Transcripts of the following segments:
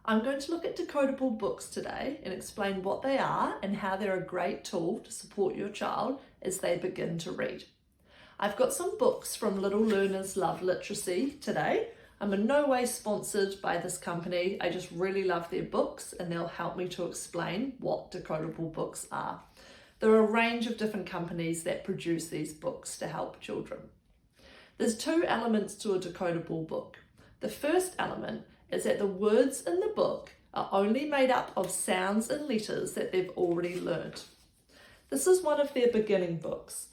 I'm going to look at decodable books today and explain what they are and how they're a great tool to support your child as they begin to read. I've got some books from Little Learners Love Literacy today. I'm in no way sponsored by this company. I just really love their books and they'll help me to explain what decodable books are. There are a range of different companies that produce these books to help children. There's two elements to a decodable book. The first element is that the words in the book are only made up of sounds and letters that they've already learnt. This is one of their beginning books.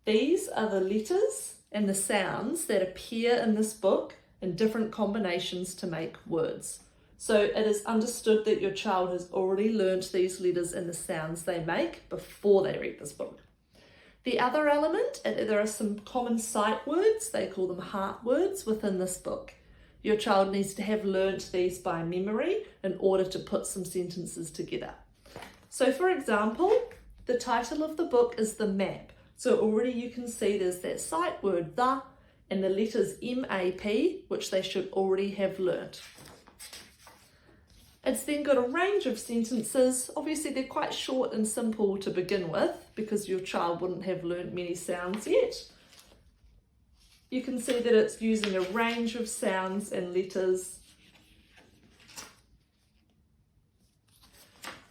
These are the letters and the sounds that appear in this book in different combinations to make words. So it is understood that your child has already learnt these letters and the sounds they make before they read this book. The other element, there are some common sight words, they call them heart words within this book. Your child needs to have learnt these by memory in order to put some sentences together. So for example, the title of the book is The Map. So already you can see there's that sight word the and the letters M-A-P, which they should already have learnt. It's then got a range of sentences. Obviously they're quite short and simple to begin with because your child wouldn't have learnt many sounds yet. You can see that it's using a range of sounds and letters.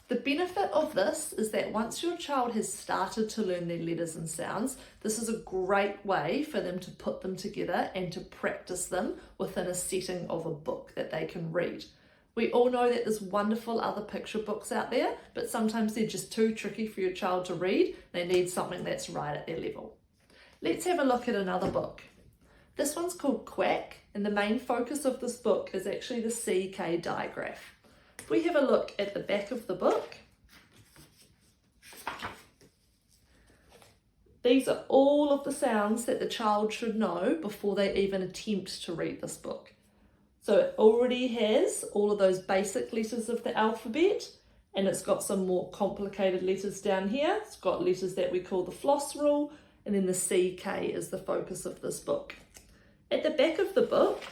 The benefit of this is that once your child has started to learn their letters and sounds, this is a great way for them to put them together and to practice them within a setting of a book that they can read. We all know that there's wonderful other picture books out there, but sometimes they're just too tricky for your child to read. They need something that's right at their level. Let's have a look at another book. This one's called Quack, and the main focus of this book is actually the CK digraph. If we have a look at the back of the book, these are all of the sounds that the child should know before they even attempt to read this book. So it already has all of those basic letters of the alphabet, and it's got some more complicated letters down here. It's got letters that we call the floss rule, and then the CK is the focus of this book. At the back of the book,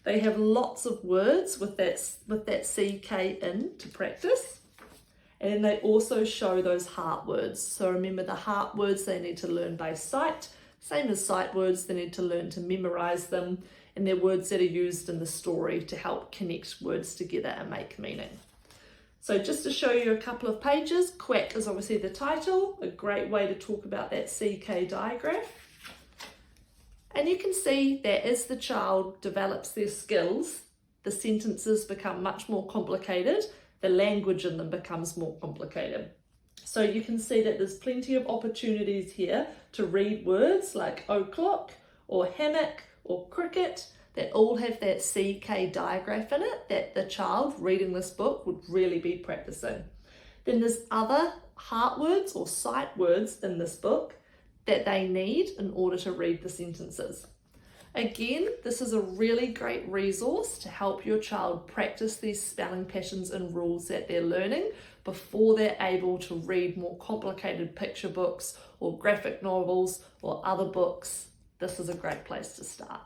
they have lots of words with that CK in to practice. And then they also show those heart words. So remember, the heart words they need to learn by sight. Same as sight words, they need to learn to memorize them. And they're words that are used in the story to help connect words together and make meaning. So just to show you a couple of pages, Quack is obviously the title, a great way to talk about that CK digraph. And you can see that as the child develops their skills, the sentences become much more complicated, the language in them becomes more complicated. So you can see that there's plenty of opportunities here to read words like o'clock or hammock or cricket that all have that CK digraph in it that the child reading this book would really be practicing. Then there's other heart words or sight words in this book that they need in order to read the sentences. Again, this is a really great resource to help your child practice these spelling patterns and rules that they're learning before they're able to read more complicated picture books or graphic novels or other books. This is a great place to start.